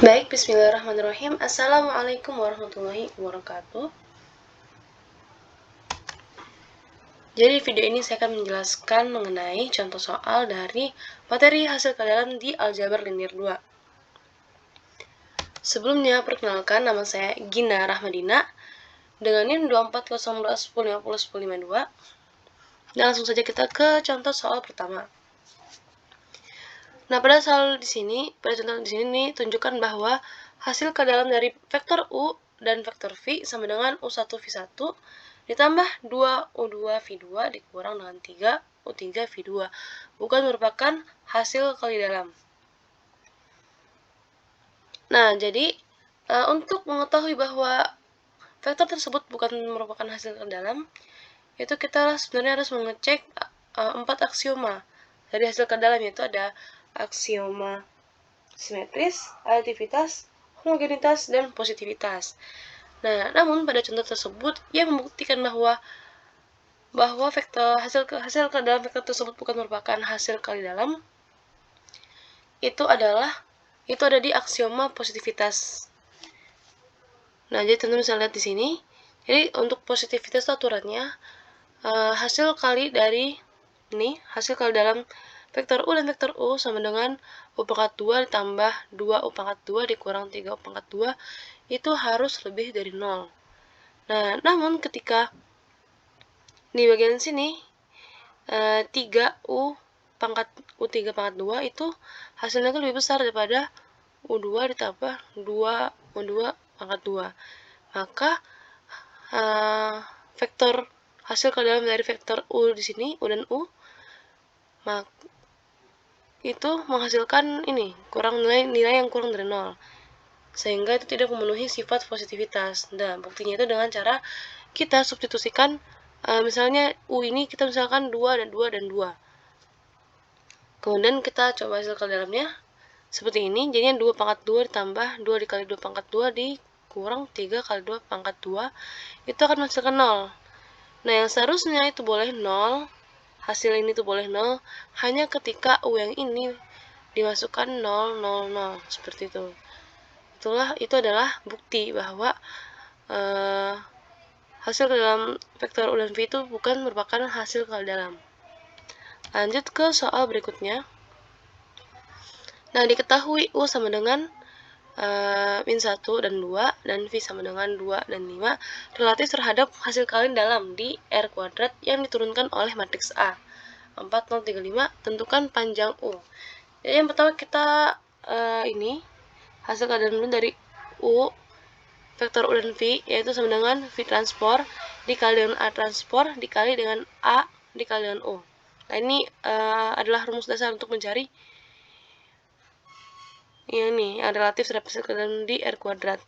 Baik, bismillahirrahmanirrahim. Assalamualaikum warahmatullahi wabarakatuh. Jadi video ini saya akan menjelaskan mengenai contoh soal dari materi hasil kalian di aljabar linear 2. Sebelumnya, perkenalkan, nama saya Gina Rahmadina dengan NIM 2401111052. Dan langsung saja kita ke contoh soal pertama. Nah, pada contoh di sini tunjukkan bahwa hasil kadalam dari vektor U dan vektor V sama dengan U1 V1 ditambah 2 U2 V2 dikurang dengan 3 U3 V2 bukan merupakan hasil kali dalam. Nah, jadi untuk mengetahui bahwa vektor tersebut bukan merupakan hasil kali dalam, itu kita sebenarnya harus mengecek 4 aksioma dari hasil kali dalam, yaitu ada aksioma simetris, aditivitas, homogenitas, dan positivitas. Nah, namun pada contoh tersebut ia membuktikan bahwa hasil kali dalam vektor tersebut bukan merupakan hasil kali dalam. Itu ada di aksioma positivitas. Nah, jadi teman-teman bisa lihat di sini. Jadi untuk positivitas itu aturannya hasil kali dari ini, hasil kali dalam vektor U dan vektor U sama dengan U pangkat 2 ditambah 2 U pangkat 2 dikurang 3 U pangkat 2 itu harus lebih dari 0. Nah, namun ketika di bagian sini 3 U3 pangkat 2 itu hasilnya itu lebih besar daripada U2 ditambah 2 U2 pangkat 2. Maka vektor hasil kali dalam dari vektor U di sini, U dan U, itu menghasilkan ini nilai yang kurang dari 0, sehingga itu tidak memenuhi sifat positivitas. Nah, buktinya itu dengan cara kita substitusikan misalnya U ini kita misalkan 2 dan 2 dan 2. Kemudian kita coba hasil kali dalamnya seperti ini. Jadinya 2 pangkat 2 ditambah 2 dikali 2 pangkat 2 dikurang 3 kali 2 pangkat 2 itu akan menghasilkan 0. Nah, yang seharusnya itu boleh 0, hasil ini tuh boleh 0 hanya ketika U yang ini dimasukkan 0, 0, 0 seperti itu. Itu adalah bukti bahwa hasil kali dalam vektor U dan V itu bukan merupakan hasil kali dalam. Lanjut ke soal berikutnya. Nah, diketahui U sama dengan min 1 dan 2 dan V sama dengan 2 dan 5 relatif terhadap hasil kali dalam di R kuadrat yang diturunkan oleh matriks A. 4, 0, 3, 5, tentukan panjang U. Jadi yang pertama kita ini hasil kali dalam dari U vektor U dan V, yaitu sama dengan V transport dikali dengan A transport dikali dengan A dikali dengan U. Nah, ini adalah rumus dasar untuk mencari ini yang relatif terhadap hasil kali dalam di R kuadrat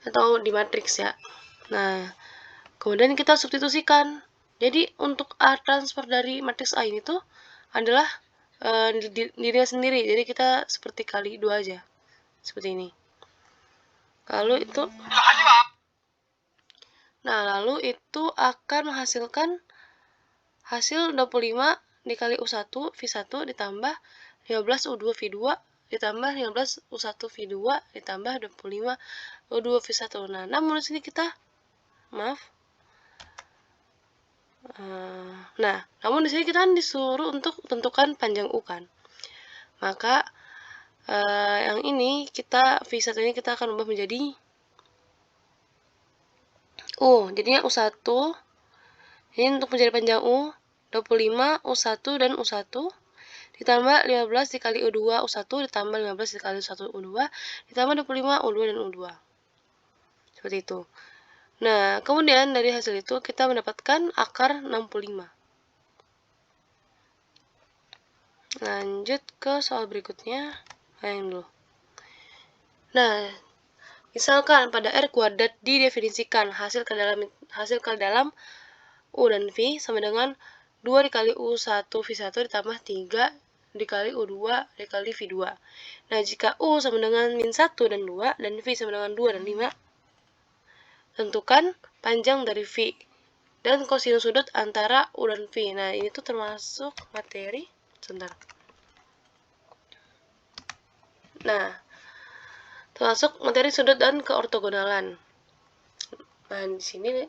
atau di matriks ya. Nah, kemudian kita substitusikan. Jadi untuk A transport dari matriks A ini tuh adalah dirinya sendiri. Jadi kita seperti kali 2 aja. Seperti ini. Lalu itu akan menghasilkan hasil 25 dikali U1 V1 ditambah 15 U2 V2 ditambah 15 U1 V2 ditambah 25 U2 V1. Nah, namun di sini kita namun di sini kita kan disuruh untuk tentukan panjang U kan. Maka yang ini V1 ini kita akan ubah menjadi U. Jadinya U1. Ini untuk mencari panjang U 25 U1 dan U1 ditambah 15 dikali U2 U1 ditambah 15 dikali U1 U2 ditambah 25 U2 dan U2. Seperti itu. Nah, kemudian dari hasil itu kita mendapatkan akar 65. Lanjut ke soal berikutnya. Yang dulu. Nah, misalkan pada R kuadrat didefinisikan hasil kali dalam U dan V sama dengan 2 dikali U1 V1 ditambah 3 dikali U2 dikali V2. Nah, jika U sama dengan min 1 dan 2 dan V sama dengan 2 dan 5, tentukan panjang dari V dan kosinus sudut antara U dan V. Nah, ini tuh termasuk materi. Sebentar. Nah, termasuk materi sudut dan keortogonalan. Nah, di sini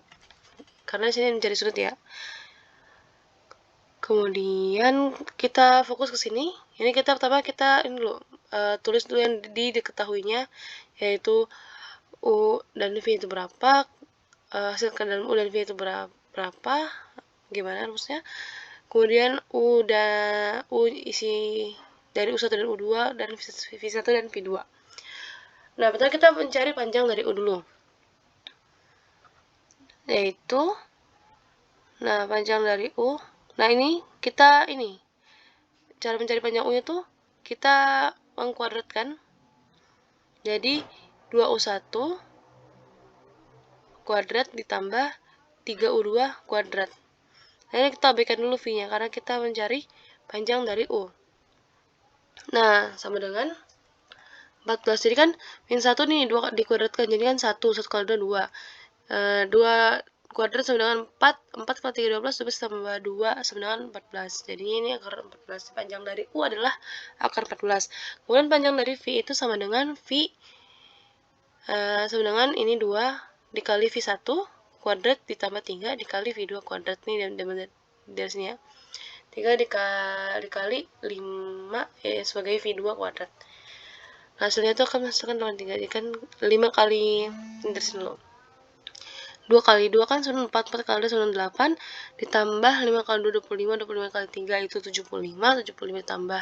karena di sini mencari sudut ya. Kemudian kita fokus ke sini. Ini pertama kita ini dulu tulis dulu yang diketahuinya, yaitu U dan V itu berapa, hasil dalam U dan V itu berapa, gimana rumusnya. Kemudian U isi dari U1 dan U2 dan V1 dan V2. Nah, pertama kita mencari panjang dari U dulu. Yaitu panjang dari U. Nah, ini kita cara mencari panjang U-nya tuh kita mengkuadratkan. Jadi 2U1 kuadrat ditambah 3U2 kuadrat. Nah, ini kita abaikan dulu V-nya karena kita mencari panjang dari U. Nah, sama dengan 14. Jadi kan min 1 nih 2 dikuadratkan. Jadi kan 1 kali 2 2. 2 kuadrat sama dengan 4. 4 kali 3 12 tambah 2 sama dengan 14. Jadi ini akar 14. Panjang dari U adalah akar 14. Kemudian panjang dari V itu sama dengan V sama dengan ini 2 dikali V1 kuadrat ditambah 3 dikali V2 kuadrat. Nih dari sini ya. 3 dikali 5 sebagai V2 kuadrat. Hasilnya itu akan menghasilkan 83. Jadi kan 5 kali dari sini dulu. 2 kali 2 kan 4, 4 kali 2 8, ditambah 5 kali 2 25, 25 kali 3 itu 75, 75 tambah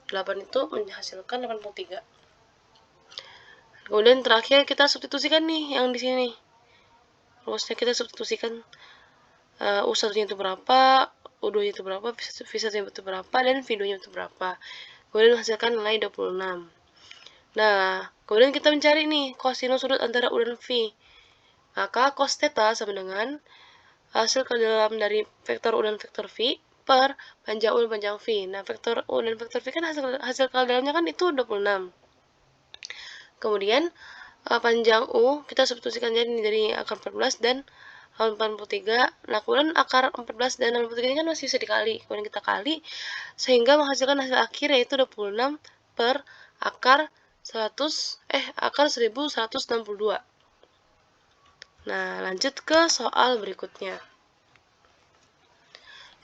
8 itu menghasilkan 83. Kemudian terakhir kita substitusikan nih yang di sini. Rumusnya kita substitusikan U1-nya itu berapa, U2-nya itu berapa, V1-nya itu berapa, dan V2-nya itu berapa. Kemudian menghasilkan nilai 26. Nah, kemudian kita mencari nih kosinus sudut antara U dan V. Maka cos theta sama dengan hasil kali dalam dari vektor U dan vektor V per panjang U dan panjang V. Nah, vektor U dan vektor V kan hasil kali dalamnya kan itu 26. Kemudian panjang U kita substitusikan jadi dari akar 14 dan 83. Nah, kemudian akar 14 dan 83 ini kan masih bisa dikali. Kemudian kita kali sehingga menghasilkan hasil akhir yaitu 26 per akar 1162. Nah, lanjut ke soal berikutnya.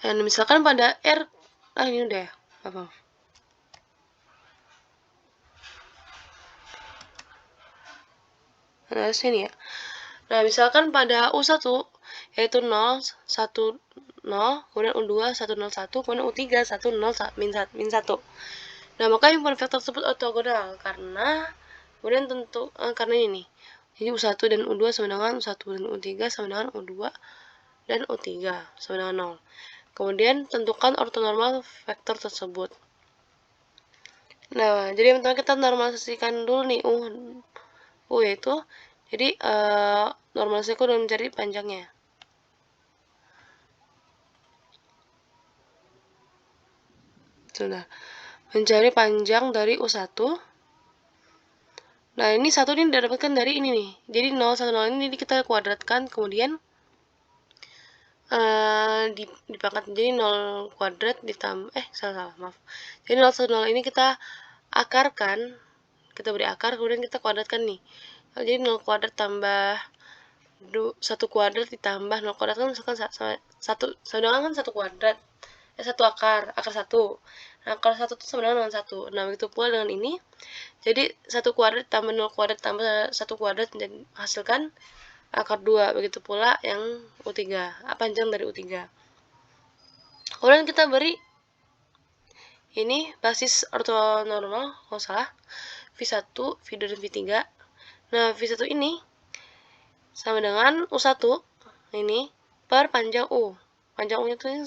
Dan misalkan pada R, ini udah ya, maaf. Nah, sini ya. Nah, misalkan pada U1, yaitu 0, 1, 0, kemudian U2, 1, 0, 1, kemudian U3, 1, 0, min 1. Nah, maka himpunan vektor tersebut ortogonal, karena kemudian tentu, karena ini. Jadi U1 dan U2 sama dengan U1 dan U3 sama dengan U2 dan U3 sama dengan 0. Kemudian tentukan ortonormal vektor tersebut. Nah, jadi yang pertama kita normalisasikan dulu nih U yaitu jadi normalisasiku dengan mencari panjangnya. Sudah. Mencari panjang dari U1. Nah, ini 1 ini didapatkan dari ini nih. Jadi 0, 1, 0 ini kita kuadratkan, kemudian dipangkat jadi 0 kuadrat ditambah salah maaf. Jadi 0 1 0 ini kita akarkan, kita beri akar, kemudian kita kuadratkan nih. Jadi 0 kuadrat tambah 1 kuadrat ditambah 0 kuadrat kan misalkan 1 sama kan 1 kuadrat. 1 akar 1. Nah, akar 1 itu sama dengan 1. Nah, begitu pula dengan ini. Jadi 1 kuadrat tambah 0 kuadrat tambah 1 kuadrat dan hasilkan akar 2. Begitu pula yang U3, panjang dari U3. Kemudian kita beri ini basis ortonormal, kalau salah, V1, V2, dan V3. Nah, V1 ini sama dengan U1 ini per panjang U. Panjang U-nya itu 1,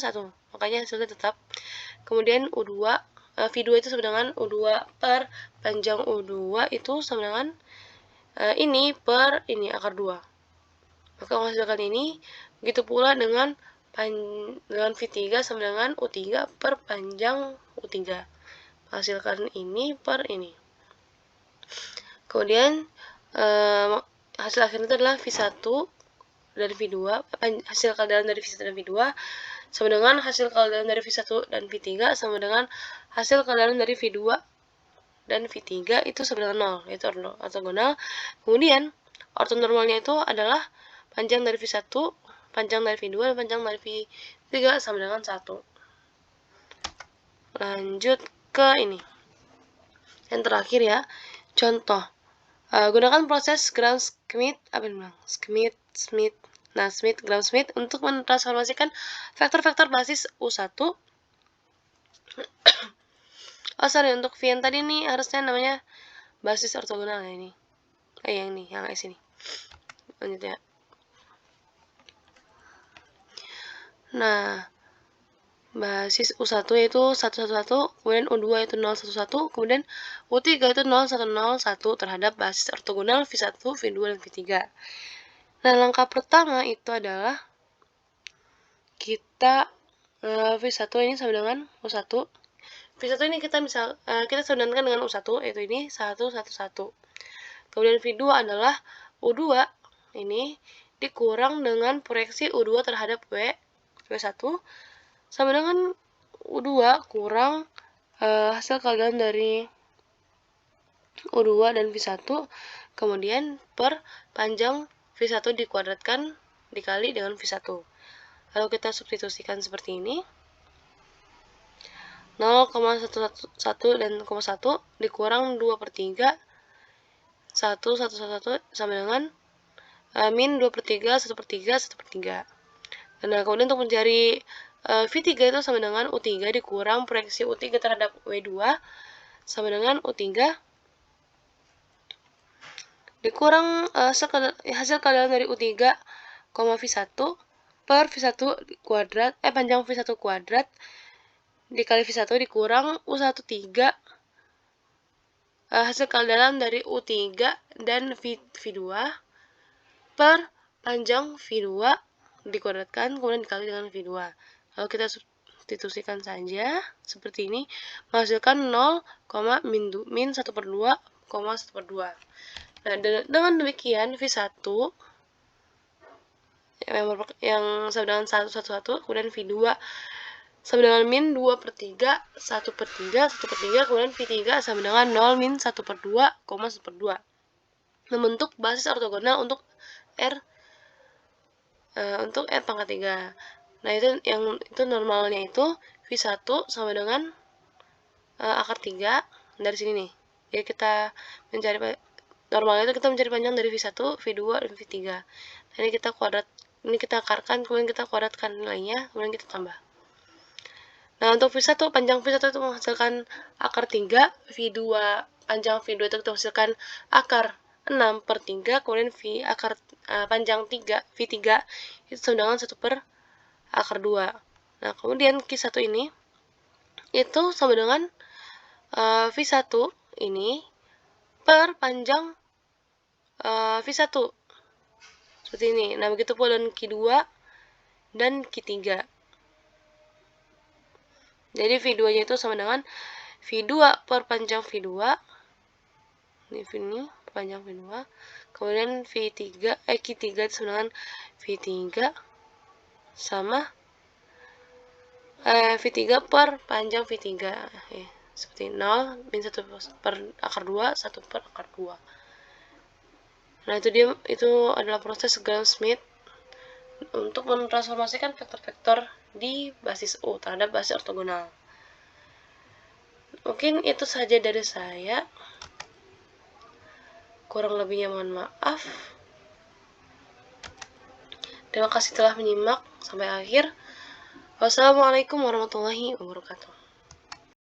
makanya hasilnya tetap. Kemudian U2, V2 itu sama dengan U2 per panjang U2 itu sama dengan ini per ini akar 2. Maka menghasilkan ini. Begitu pula dengan V3 sama dengan U3 per panjang U3. Menghasilkan ini per ini. Kemudian hasil akhirnya itu adalah V1 dari V2, hasil kali dalam dari V1 dan V2 sama dengan hasil kali dalam dari V1 dan V3 sama dengan hasil kali dalam dari V2 dan V3 itu sama dengan 0, yaitu ortogonal. Kemudian ortonormalnya itu adalah panjang dari V1, panjang dari V2, dan panjang dari V3 sama dengan 1. Lanjut ke ini. Yang terakhir ya, contoh. Gunakan proses Gram-Schmidt, Gram-Schmidt untuk mentransformasikan vektor-vektor basis U1. Oh sorry, untuk V yang tadi nih harusnya namanya basis ortogonal ya ini. Yang ini, yang S ini. Lanjut ya. Nah, basis U1 itu 111, kemudian U2 itu 011, kemudian U3 itu 0101 terhadap basis ortogonal V1, V2, dan V3. Nah, langkah pertama itu adalah kita V1 ini sama dengan U1. V1 ini kita saudarakan dengan U1, yaitu ini 111. Kemudian V2 adalah U2 ini dikurang dengan proyeksi U2 terhadap W1 sama dengan U2 kurang hasil kalian dari U2 dan V1, kemudian per panjang V1 dikuadratkan dikali dengan V1. Lalu kita substitusikan seperti ini. 0,11 dan 0,1 dikurang 2/3 111 sama dengan min 2/3 1/3 1/3. Nah, kemudian untuk mencari V3 itu sama dengan U3 dikurang proyeksi U3 terhadap W2 sama dengan U3 dikurang hasil kalian dari U3, V1 per V1 kuadrat, panjang V1 kuadrat dikali V1 dikurang U13 hasil kalian dari U3 dan V2 per panjang V2 dikuadratkan kemudian dikali dengan V2. Lalu kita substitusikan saja seperti ini, menghasilkan 0, min 1/2, 1/2. Nah, dengan demikian V1 yang sama dengan 111, kemudian V2 sama dengan min 2/3, 1/3, 1/3, kemudian V3 sama dengan 0, min 1/2, 1/2. Membentuk basis ortogonal untuk R pangkat 3. Nah, itu normalnya itu V1 sama dengan akar 3 dari sini nih. Jadi kita mencari normalnya itu kita mencari panjang dari V1, V2, dan V3. Nah, ini kita akarkan, kemudian kita kuadratkan nilainya, kemudian kita tambah. Nah, untuk V1, panjang V1 itu menghasilkan akar 3, V2, panjang V2 itu kita menghasilkan akar 6/3, kemudian panjang V3 itu sama dengan 1/akar 2. Nah, kemudian Q1 ini itu sama dengan V1 ini per panjang V1 seperti ini. Nah, begitu pula dengan Q2 dan Q3. Jadi V2 nya itu sama dengan V2 per panjang V2 ini panjang V2, kemudian Q3 itu sama dengan V3 sama V3 per panjang V3 seperti 0, min 1/2, 1/2. Nah, itu adalah proses Gram-Schmidt untuk mentransformasikan vektor-vektor di basis U terhadap basis ortogonal. Mungkin itu saja dari saya. Kurang lebihnya mohon maaf. Terima kasih telah menyimak sampai akhir. Wassalamualaikum warahmatullahi wabarakatuh.